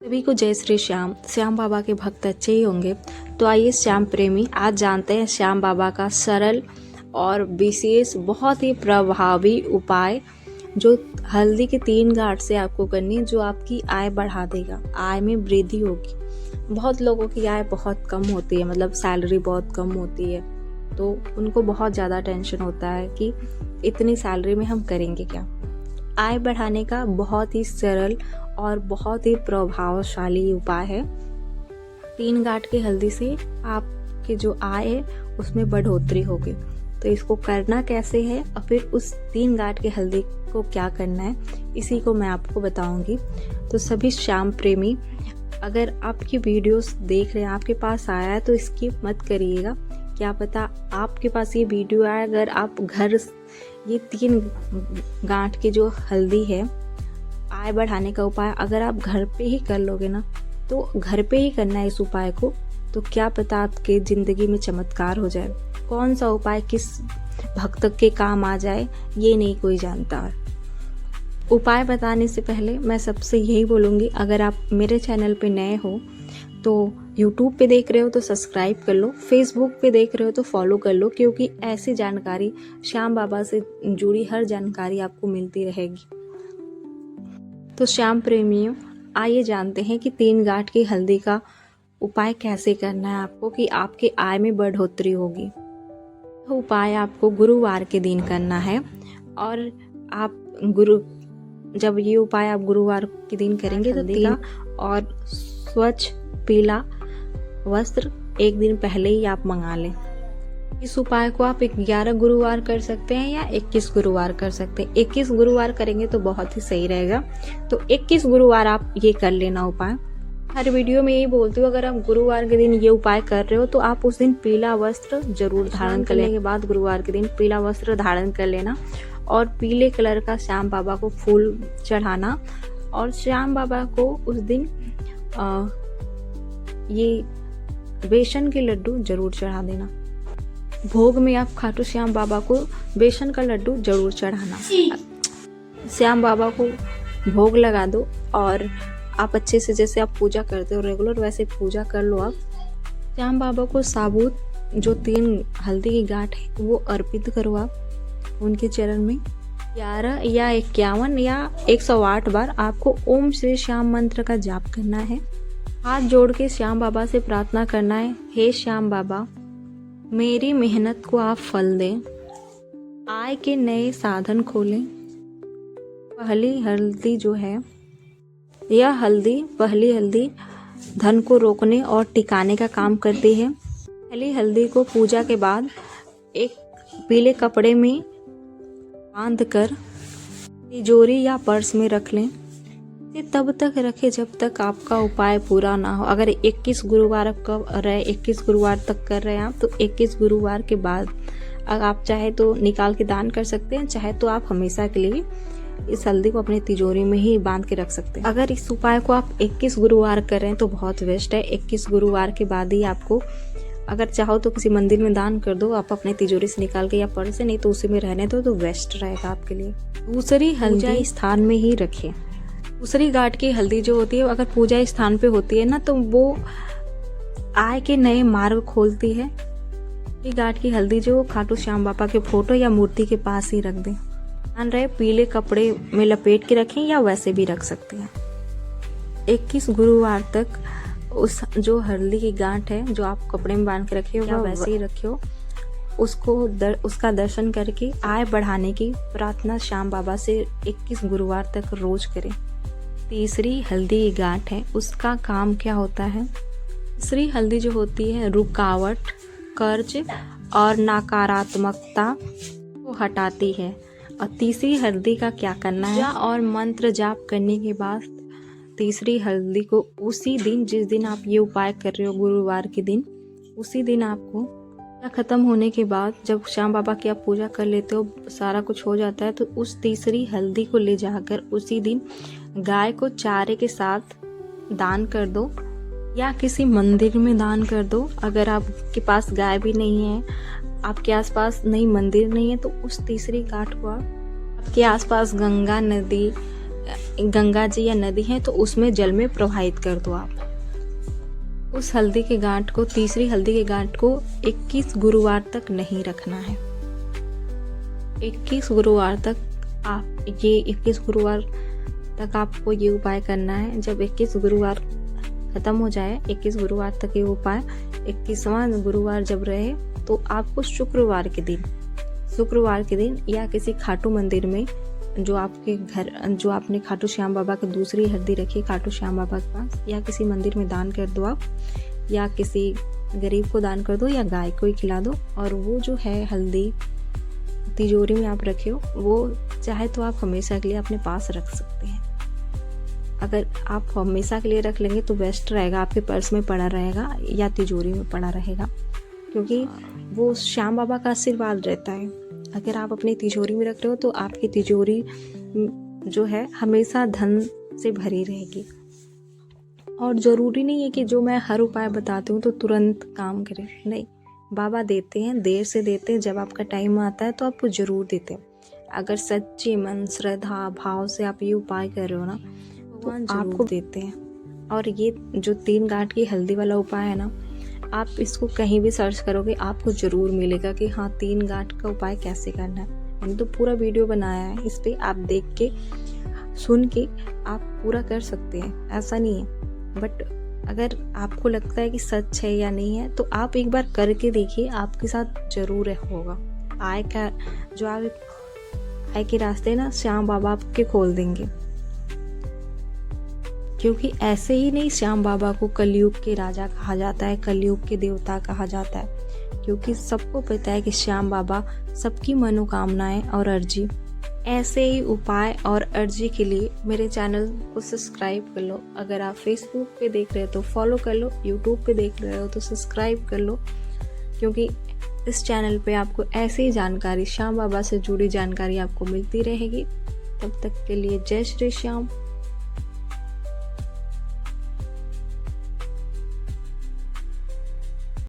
सभी को जय श्री श्याम। श्याम बाबा के भक्त अच्छे ही होंगे। तो आइए श्याम प्रेमी, आज जानते हैं श्याम बाबा का सरल और विशेष बहुत ही प्रभावी उपाय जो हल्दी के 3 गांठ से आपको करनी है, जो आपकी आय बढ़ा देगा, आय में वृद्धि होगी। बहुत लोगों की आय बहुत कम होती है, मतलब सैलरी बहुत कम होती है, तो उनको बहुत ज़्यादा टेंशन होता है कि इतनी सैलरी में हम करेंगे क्या। आय बढ़ाने का बहुत ही सरल और बहुत ही प्रभावशाली उपाय है। 3 गांठ की हल्दी से आपकी जो आय है उसमें बढ़ोतरी होगी। तो इसको करना कैसे है और फिर उस 3 गांठ की हल्दी को क्या करना है, इसी को मैं आपको बताऊंगी। तो सभी श्याम प्रेमी, अगर आपकी वीडियोस देख रहे हैं, आपके पास आया है तो स्किप मत करिएगा। क्या पता आपके पास ये वीडियो आए, अगर आप घर ये 3 गांठ की जो हल्दी है, आय बढ़ाने का उपाय अगर आप घर पे ही कर लोगे ना, तो घर पे ही करना है इस उपाय को, तो क्या पता आपके ज़िंदगी में चमत्कार हो जाए। कौन सा उपाय किस भक्त के काम आ जाए ये नहीं कोई जानता। उपाय बताने से पहले मैं सबसे यही बोलूँगी, अगर आप मेरे चैनल पे नए हो तो YouTube पे देख रहे हो तो सब्सक्राइब कर लो, Facebook पे देख रहे हो तो फॉलो कर लो, क्योंकि ऐसी जानकारी, श्याम बाबा से जुड़ी हर जानकारी आपको मिलती रहेगी। तो श्याम प्रेमियों, आइए जानते हैं कि 3 गांठ की हल्दी का उपाय कैसे करना है आपको कि आपके आय में बढ़ोतरी होगी। तो उपाय आपको गुरुवार के दिन करना है, और आप जब ये उपाय आप गुरुवार के दिन करेंगे तो 3 और स्वच्छ पीला वस्त्र एक दिन पहले ही आप मंगा लें। इस उपाय को आप 11 गुरुवार कर सकते हैं या 21 गुरुवार कर सकते हैं। 21 गुरुवार करेंगे तो बहुत ही सही रहेगा। तो 21 गुरुवार आप ये कर लेना उपाय। हर वीडियो में यही बोलती हूँ, अगर आप गुरुवार के दिन ये उपाय कर रहे हो तो आप उस दिन पीला वस्त्र जरूर धारण करने के बाद गुरुवार के दिन पीला वस्त्र धारण कर लेना, और पीले कलर का श्याम बाबा को फूल चढ़ाना, और श्याम बाबा को उस दिन ये बेसन के लड्डू जरूर चढ़ा देना। भोग में आप खाटू श्याम बाबा को बेसन का लड्डू जरूर चढ़ाना। श्याम बाबा को भोग लगा दो, और आप अच्छे से, जैसे आप पूजा करते हो रेगुलर, वैसे पूजा कर लो। आप श्याम बाबा को साबुत जो 3 हल्दी की गांठ है वो अर्पित करो आप उनके चरण में। 11 या 51 या 108 बार आपको ओम श्री श्याम मंत्र का जाप करना है। हाथ जोड़ के श्याम बाबा से प्रार्थना करना है, हे श्याम बाबा, मेरी मेहनत को आप फल दें, आय के नए साधन खोलें। पहली हल्दी जो है, यह पहली हल्दी धन को रोकने और टिकाने का काम करती है। पहली हल्दी को पूजा के बाद एक पीले कपड़े में बांध कर तिजोरी या पर्स में रख लें। ये तब तक रखें जब तक आपका उपाय पूरा ना हो। अगर 21 गुरुवार तक कर रहे हैं आप, तो 21 गुरुवार के बाद अगर आप चाहे तो निकाल के दान कर सकते हैं, चाहे तो आप हमेशा के लिए इस हल्दी को अपने तिजोरी में ही बांध के रख सकते हैं। अगर इस उपाय को आप 21 गुरुवार कर रहे हैं तो बहुत बेस्ट है। 21 गुरुवार के बाद ही आपको, अगर चाहो तो किसी मंदिर में दान कर दो, आप अपने तिजोरी से निकाल के, या पर्स से, नहीं तो उसी में रहने दो, तो बेस्ट रहेगा आपके लिए। दूसरी हल्दी स्थान में ही रखें। दूसरी गांठ की हल्दी जो होती है, अगर पूजा स्थान पे होती है ना, तो वो आय के नए मार्ग खोलती है। ये गांठ की हल्दी जो खाटू श्याम बाबा के फोटो या मूर्ति के पास ही रख दें। ध्यान रहे, पीले कपड़े में लपेट के रखें या वैसे भी रख सकते हैं। 21 गुरुवार तक उस जो हल्दी की गांठ है जो आप कपड़े में बांध के रखे हो, वह वैसे ही रखियो। उसका दर्शन करके आय बढ़ाने की प्रार्थना श्याम बाबा से 21 गुरुवार तक रोज करें। तीसरी हल्दी की गांठ है, उसका काम क्या होता है? तीसरी हल्दी जो होती है रुकावट, कर्ज और नकारात्मकता को हटाती है। और तीसरी हल्दी का क्या करना है? पूजा और मंत्र जाप करने के बाद तीसरी हल्दी को उसी दिन, जिस दिन आप ये उपाय कर रहे हो गुरुवार के दिन, उसी दिन आपको खत्म होने के बाद, जब श्याम बाबा की आप पूजा कर लेते हो, सारा कुछ हो जाता है, तो उस तीसरी हल्दी को ले जाकर उसी दिन गाय को चारे के साथ दान कर दो, या किसी मंदिर में दान कर दो। अगर आपके पास गाय भी नहीं है, आपके आसपास मंदिर नहीं है, तो उस तीसरी गांठ को आपके आसपास गंगा नदी गंगा जी या नदी है तो उसमें जल में प्रवाहित कर दो आप। उस हल्दी के गांठ को, तीसरी हल्दी के गांठ को 21 गुरुवार तक नहीं रखना है। 21 गुरुवार तक आप 21 गुरुवार तक आपको ये उपाय करना है। जब 21 गुरुवार खत्म हो जाए, 21 गुरुवार तक ये उपाय, 21वां गुरुवार जब रहे तो आपको शुक्रवार के दिन या किसी खाटू मंदिर में जो आपके घर, जो आपने खाटू श्याम बाबा की दूसरी हल्दी रखी खाटू श्याम बाबा के पास, या किसी मंदिर में दान कर दो आप, या किसी गरीब को दान कर दो, या गाय को ही खिला दो। और वो जो है हल्दी तिजोरी में आप रखे हो, वो चाहे तो आप हमेशा के लिए अपने पास रख सकते हैं। अगर आप हमेशा के लिए रख लेंगे तो बेस्ट रहेगा, आपके पर्स में पड़ा रहेगा या तिजोरी में पड़ा रहेगा, क्योंकि वो श्याम बाबा का आशीर्वाद रहता है। अगर आप अपनी तिजोरी में रख रहे हो तो आपकी तिजोरी जो है हमेशा धन से भरी रहेगी। और ज़रूरी नहीं है कि जो मैं हर उपाय बताती हूँ तो तुरंत काम करे, नहीं, बाबा देते हैं, देर से देते हैं। जब आपका टाइम आता है तो आपको ज़रूर देते हैं। अगर सच्चे मन, श्रद्धा, भाव से आप ये उपाय कर रहे हो ना तो आपको देते हैं। और ये जो 3 गांठ की हल्दी वाला उपाय है ना, आप इसको कहीं भी सर्च करोगे आपको ज़रूर मिलेगा कि हाँ 3 गांठ का उपाय कैसे करना है। मैंने तो पूरा वीडियो बनाया है, इस पर आप देख के, सुन के आप पूरा कर सकते हैं, ऐसा नहीं है। बट अगर आपको लगता है कि सच है या नहीं है तो आप एक बार करके देखिए, आपके साथ ज़रूर होगा। आय के रास्ते ना श्याम बाबा आपके खोल देंगे, क्योंकि ऐसे ही नहीं श्याम बाबा को कलयुग के राजा कहा जाता है, कलयुग के देवता कहा जाता है, क्योंकि सबको पता है कि श्याम बाबा सबकी मनोकामनाएं और अर्जी, ऐसे ही उपाय और अर्जी के लिए मेरे चैनल को सब्सक्राइब कर लो। अगर आप फेसबुक पे देख रहे हो तो फॉलो कर लो, यूट्यूब पे देख रहे हो तो सब्सक्राइब कर लो, क्योंकि इस चैनल पे आपको ऐसी ही जानकारी, श्याम बाबा से जुड़ी जानकारी आपको मिलती रहेगी। तब तक के लिए जय श्री श्याम।